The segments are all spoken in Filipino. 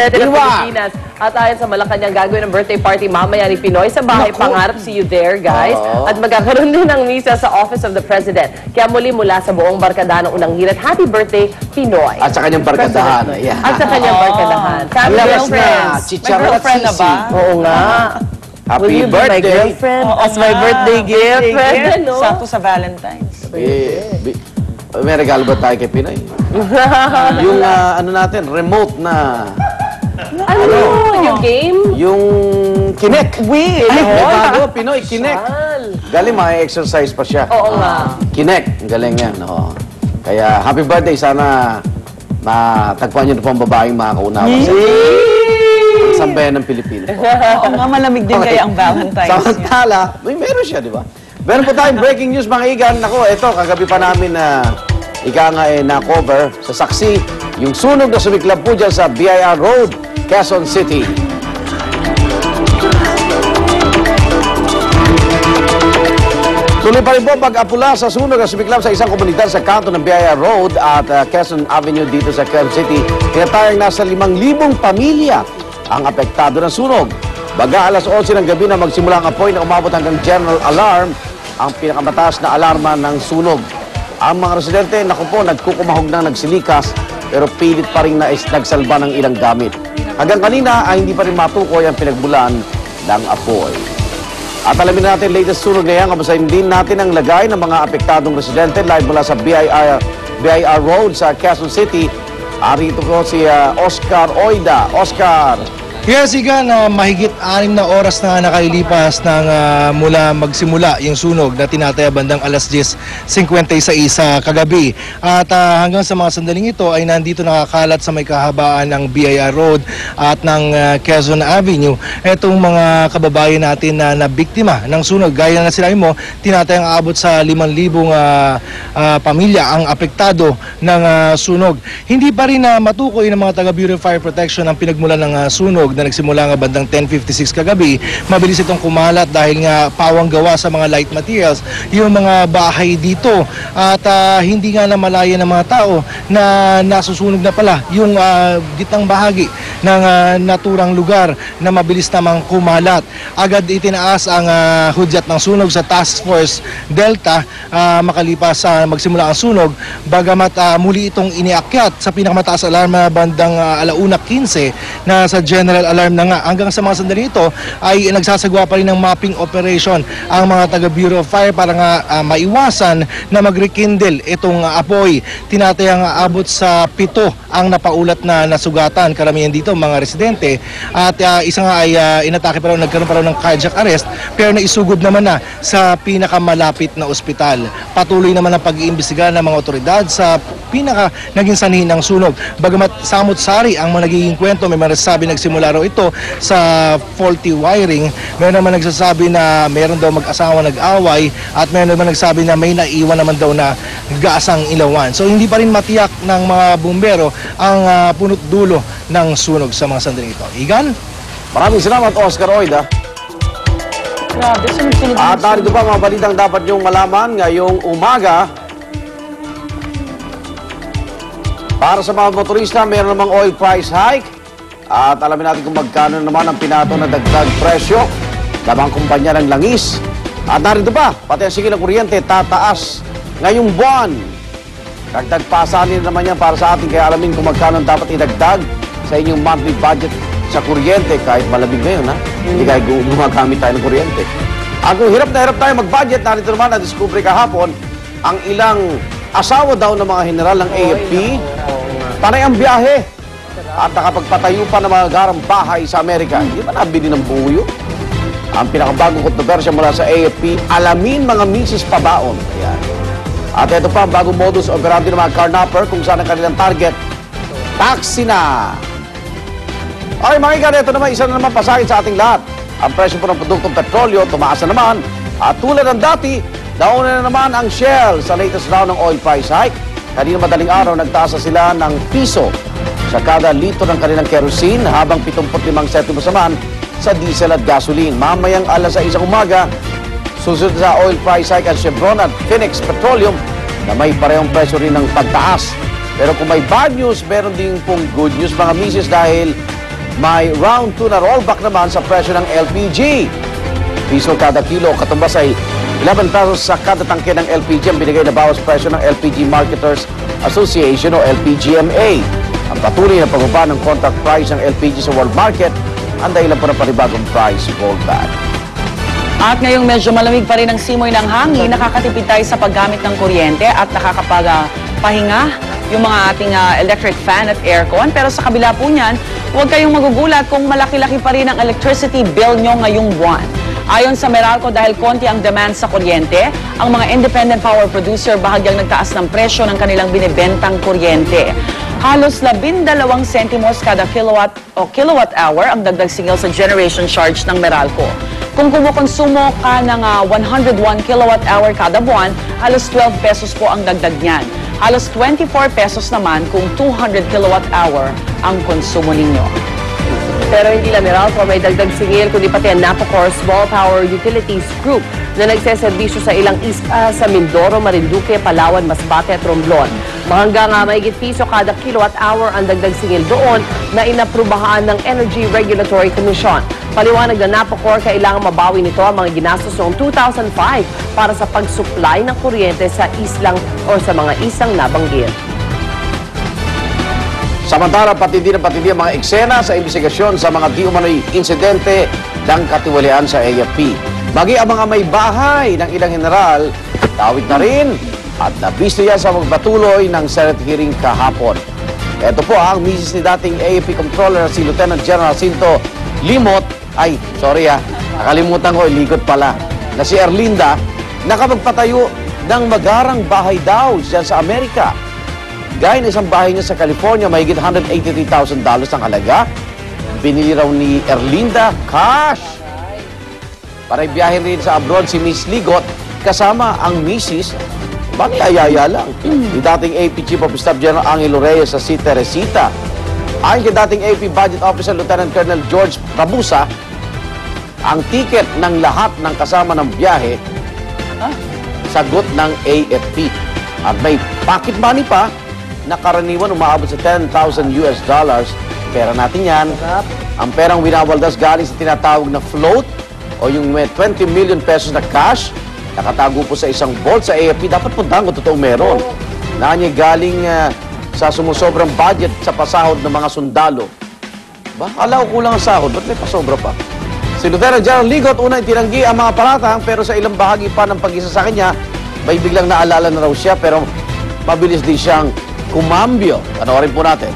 ng Pilipinas. At ayon sa Malacanang, gagawin ng birthday party mamaya ni Pinoy sa bahay Pangarap. See you there, guys. At magkakaroon din ng misa sa Office of the President. Kaya muli mula sa buong barkadahan ng unang hirit, happy birthday, Pinoy. At sa kanyang barkadahan. At sa kanyang barkadahan. Family girlfriends. May girlfriend na ba? Oo nga. Happy birthday. My girlfriend as my birthday gift. Sakto sa Valentine's. May regalo ba tayo kay Pinoy? Yung ano natin, remote na... Ano? Yung game? Yung Kinect. May bago, Pinoy, Kinect. Galing, exercise pa siya. Oo nga. Kinect, galing yan. Kaya happy birthday, sana matagpuan niyo na po ang babaeng makakaunawa sa sambayan ng Pilipinas. Oo nga, malamig din kaya ang Valentine's. Samantala, meron siya, di ba? Meron po tayong breaking news, mga igan. Nako, ito, kagabi pa namin na na-cover sa saksi yung sunog na sumiklab po dyan sa BIR Road, Quezon City. Tuloy pa rin po pag-apula sa sunog na sumiklab sa isang komunidad sa kanto ng BIR Road at Quezon Avenue dito sa Quezon City. Tinatayang nasa 5,000 pamilya ang apektado ng sunog. Baga alas 11 ng gabi na magsimula ang apoy na umabot hanggang general alarm, ang pinakamataas na alarma ng sunog. Ang mga residente, naku po, nagkukumahog na nagsilikas, pero pilit pa rin na nagsalba ng ilang gamit. Hanggang kanina ay hindi pa rin matukoy ang pinagmulan ng apoy. At alamin natin, latest sunog na yan, kamusahin din natin ang lagay ng mga apektadong residente live mula sa BIR Road sa Quezon City. Arito po si Oscar Oida. Oscar. Yes, Igan, mahigit 6 na oras na nakalilipas ng mula magsimula yung sunog na tinataya bandang alas 10:56 sa kagabi. At hanggang sa mga sandaling ito ay nandito nakakalat sa may kahabaan ng BIR Road at ng Quezon Avenue itong mga kababayan natin na nabiktima ng sunog. Gaya na sinabi mo, tinatayang aabot sa 5,000 pamilya ang apektado ng sunog. Hindi pa rin matukoy ng mga taga Bureau of Fire Protection ang pinagmulan ng sunog na nagsimula nga bandang 10:56 kagabi. Mabilis itong kumalat dahil nga pawang gawa sa mga light materials yung mga bahay dito at hindi nga namalaya ng mga tao na nasusunog na pala yung gitnang bahagi ng naturang lugar na mabilis namang kumalat. Agad itinaas ang hudyat ng sunog sa Task Force Delta makalipas magsimula ang sunog, bagamat muli itong iniakyat sa pinakamataas alarma bandang 1:15 na sa general alarm na nga. Hanggang sa mga sandali ito ay nagsasagawa pa rin ng mapping operation ang mga taga Bureau of Fire para nga maiwasan na mag-rekindle itong apoy. Tinatayang abot sa 7 ang napaulat na nasugatan, karamihan dito mga residente, at isa nga ay inatake pa raw, nagkaroon pa raw ng cardiac arrest, pero naisugod naman na sa pinakamalapit na ospital. Patuloy naman ang pag-iimbestiga ng mga otoridad sa pinaka naging sanhi ng sunog. Bagamat samot-sari ang mga nagiging kwento, may mga nagsasabi nagsimula raw ito sa faulty wiring, meron naman nagsasabi na meron daw mag-asawa nag-away, at meron naman nagsabi na may naiwan naman daw na gasang ilawan. So hindi pa rin matiyak ng mga bumbero ang punot dulo ng sunog sa mga sandaling ito. Igan? Maraming salamat, Oscar Oida. Grabe, sunod-sunod. At narito pa mga balitang dapat niyong malaman ngayong umaga. Para sa mga motorista, meron namang oil price hike. At alamin natin kung magkano naman ang pinato na dagdag presyo ng mga kumpanya ng langis. At narito pa, pati ang sigil ng kuryente tataas ngayong buwan. Dagdag pasanin naman yan para sa atin, kaya alamin kung magkano dapat idagdag sa inyong monthly budget sa kuryente kahit malamig ngayon, ha? Hindi kahit gumagamit tayo ng kuryente. At kung hirap na hirap tayo mag-budget, narito naman na-discover kahapon ang ilang asawa daw ng mga general ng AFP. Panay ang biyahe at nakapagpatayo pa ng mga garang bahay sa Amerika. Hindi ba nabili ng buo yun? Ang pinakabagong kontrobersya mula sa AFP, alamin mga misis pabaon. Ayan. At ito pa ang bagong modus operandi ng mga carnapper kung saan ang kanilang target, taxi na. Okay mga ikan, ito naman isa na naman pasahin sa ating lahat. Ang presyo po ng produktong petrolyo, tumaas na naman. At tulad ng dati, nauna na naman ang Shell sa latest round ng oil price hike. Kanina madaling araw, nagtaas na sila ng piso sa kada litro ng kanilang kerosene, habang 75 sentimos naman sa diesel at gasoline. Mamayang alas 6 umaga, susunod sa oil price hike ang Chevron at Phoenix Petroleum na may parehong presyo rin ng pagtaas. Pero kung may bad news, meron din pong good news mga misis, dahil May round 2 na rollback naman sa presyo ng LPG. Piso kada kilo, katumbas ay 11 pesos sa kada tangke ng LPG ang binigay na bawas presyo ng LPG Marketers Association o LPGMA. Ang patuloy na pagbaba ng contract price ng LPG sa world market ang dahilan po ng panibagong price rollback. At ngayong medyo malamig pa rin ang simoy ng hangin, nakakatipid tayo sa paggamit ng kuryente at nakakapagpahinga yung mga ating electric fan at aircon. Pero sa kabila po niyan, huwag kayong magugulat kung malaki-laki pa rin ang electricity bill nyo ngayong buwan. Ayon sa Meralco, dahil konti ang demand sa kuryente, ang mga independent power producer bahagyang nagtaas ng presyo ng kanilang binibentang kuryente. Halos 12 sentimos kada kilowatt o kilowatt hour ang dagdag singil sa generation charge ng Meralco. Kung kumukonsumo ka ng 101 kilowatt hour kada buwan, halos 12 pesos po ang dagdag niyan. Halos 24 pesos naman kung 200 kilowatt hour ang konsumo ninyo. Pero hindi lang Meralco may dagdag singil, kundi pati ang Napocor Small Power Utilities Group na nagseserbisyo sa ilang isla sa Mindoro, Marinduque, Palawan, Masbate at Romblon. Hanggang mahigit piso kada kilowatt hour ang dagdag singil doon na inaprubahan ng Energy Regulatory Commission. Paliwanag na Napocor, kailangan mabawi nito ang mga ginastos noong 2005 para sa pag-supply ng kuryente sa islang o sa mga isang nabanggit. Samantala, patindi ang mga eksena sa investigasyon sa mga di umano'y insidente ng katiwalian sa AFP. Bagi ang mga may bahay ng ilang general, tawid na rin at nabisto yan sa magpatuloy ng Senate hearing kahapon. Ito po ang misis ni dating AFP Controller si Lieutenant General Cinto Limot, nakalimutan ko, Ligot pala, na si Erlinda, nakapagpatayo ng magarang bahay daw dyan sa Amerika. Gaya ng isang bahay niya sa California, mahigit $183,000 ang halaga. Binili raw ni Erlinda cash. Para ibiyahin rin sa abroad si Miss Ligot, kasama ang misis, ayaya lang. Ni dating AP Chief of Staff General Angelo Reyes sa si Teresita. Ayon kay dating AP Budget Officer Lieutenant Colonel George Rabusa, ang ticket ng lahat ng kasama ng biyahe, sagot ng AFP. At may pocket money pa, na karaniwan umaabot sa $10,000 Pera natin yan. Ang perang winawaldas galing sa tinatawag na float o yung may 20 million pesos na cash, nakatago po sa isang vault sa AFP. Dapat puntahan kung totoo meron. Nanya galing sa sumusobrang budget sa pasahod ng mga sundalo. Akala ko kulang ang sahod, ba't may pasobra pa? Si Lieutenant General Ligot, unang tinanggi ang mga paratang, pero sa ilang bahagi pa ng pag-isa sa kanya, may biglang naalala na raw siya, pero mabilis din siyang kumambyo. Panoorin po natin.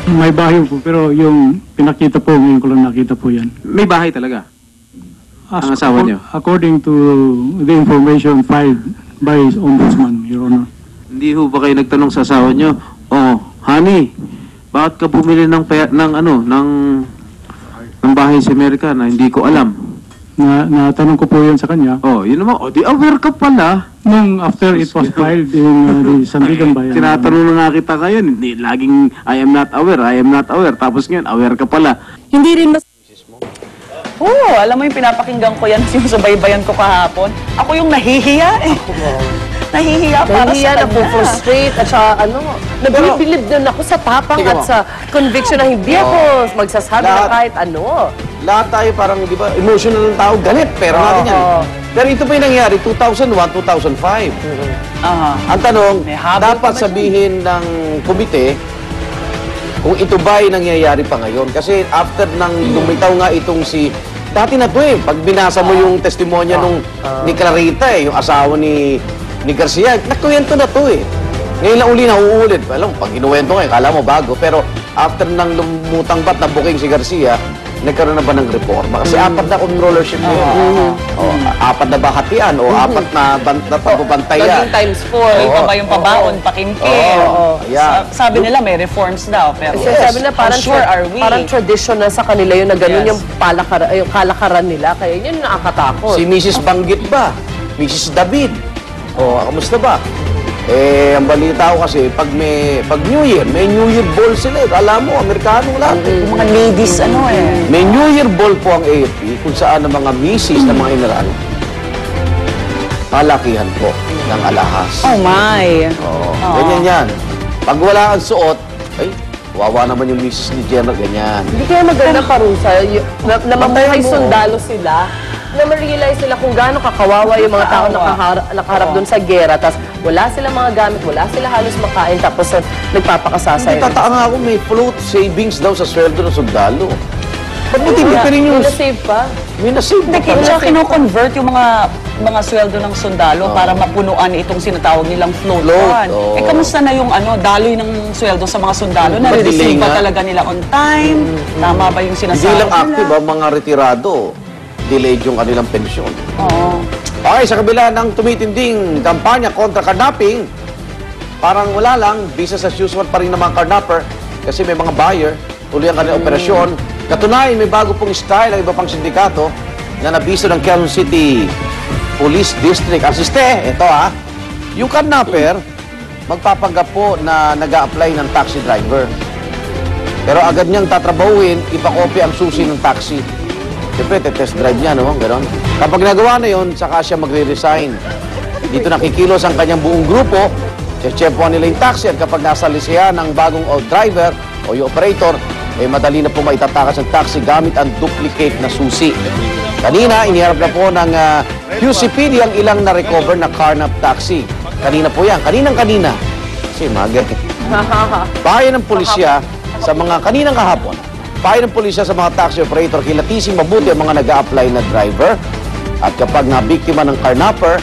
May bahay po, pero yung pinakita po, ngayon ko lang nakita po yan. May bahay talaga? Ang asawa niyo? According to the information filed by Ombudsman, Your Honor. Hindi ho ba kayo nagtanong sa asawa niyo, "Oh, honey, bakit ka bumili ng bahay sa Amerika na hindi ko alam?" Natanong ko po yan sa kanya. Oh, yun naman. Oh, di aware ka pala. Nung after it was filed in the Sandigan Bayan. Tinatanong na nga kita ngayon. Hindi, laging, I am not aware. Tapos ngayon, aware ka pala. Hindi rin mas... Oo, alam mo yung pinapakinggan ko yan, sinusubaybayan ko kahapon. Ako yung nahihiya eh. Nahihiya para Nahihiya, sa kanya. napu-frustrate at saka nagbibilib din ako sa tapang Tingnan at mo. sa conviction na hindi ako magsasabi na kahit ano. Lahat tayo parang, di ba, emotional ng tao, galit. Pero natin yan. Pero ito pa yung nangyari, 2001, 2005. Ang tanong, May habol dapat pa ba sabihin ng komite kung ito ba ay nangyayari pa ngayon. Kasi after nang lumitaw nga itong si... Dati na to eh, pag binasa mo yung testimonya nung ni Clarita yung asawa ni Garcia, nakuwento na to eh. Ngayon lang uli na uulit. Alam mo, pag inuwento nga, kala mo bago. Pero after nang lumutang bat na booking si Garcia, nagkaroon na ba ng reforma? Kasi apat na controllership na yun. Apat na bahatian o apat na pagbabantayan. Naging times 4. Iba ba yung pabaon, pakimkim? Ayan. Sabi nila may reforms daw, pero Kasi sabi na parang, how sure are we? parang tradition na sa kanila yun na ganun Yes. yung kalakaran nila. Kaya yun yung nakakatakot. Si Mrs. Banggit ba? Mrs. David. Kamusta ba? Ang balita ko kasi, pag New Year, may New Year Ball sila. Alam mo, Amerikano lahat. Yung mga ladies, May New Year Ball po ang AFP kung saan ang mga misis ng mga general, malakihan po ng alahas. Oh my. Ganyan yan. Pag wala ang suot, ay, Wawa naman yung misis ni General, ganyan. Hindi kaya maganda parusa, na mamuhay sundalo sila, na ma-realize nila kung gaano kakawawa yung mga tao nakaharap doon sa gera, tapos wala silang mga gamit, wala sila halos makain, tapos nagpapakasasay. Nagtataka nga ako, may float savings daw sa sweldo ng sundalo. Ba't mo tinipirin yung... Save pa? May nasave pa Hindi, pala. kaya kino-convert yung mga sweldo ng sundalo para mapunuan itong sinatawag nilang float Float, fund. oo. Kamusta na yung daloy ng sweldo sa mga sundalo? Delay Nare-receive ba nga. talaga nila on time? Tama ba yung Hindi sinasabi lang active, nila? mga retirado. Delayed yung kanilang pensyon. Oo. Okay, sa kabila ng tumitinding kampanya kontra kidnapping, parang wala lang, business as usual pa rin ng mga kidnapper kasi may mga buyer, tuloy ang kanilang operasyon. Katunayan, may bago pong style ang iba pang sindikato na nabiso ng Quezon City Police District. Asiste, ito yung kidnapper, magpapanggap po na nag-a-apply ng taxi driver. Pero agad niyang tatrabahuin, ipakopya ang susi ng taxi. Siyempre, test drive niya, no? Ganon. Kapag nagawa na yun, saka siya magre-resign. Dito nakikilos ang kanyang buong grupo. Chechepuan nila yung taxi at kapag nasa lisihan ng bagong driver o yung operator, madali na po maitatakas ang taxi gamit ang duplicate na susi. Kanina, iniharap na po ng QCPD ang ilang na-recover na carnap taxi. Kanina po yan. Kaninang-kanina. Kasi maga. Payo ng pulisya sa mga kaninang kahapon. Payo ng pulisya sa mga taxi operator, kilatising mabuti ang mga nag-a-apply na driver. At kapag nabiktima ng carnapper,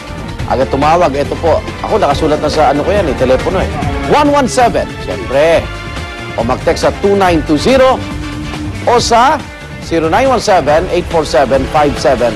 agad tumawag. Ito po, ako nakasulat na sa telepono 117. Siyempre. O mag-text sa 2920 o sa 0917-847-57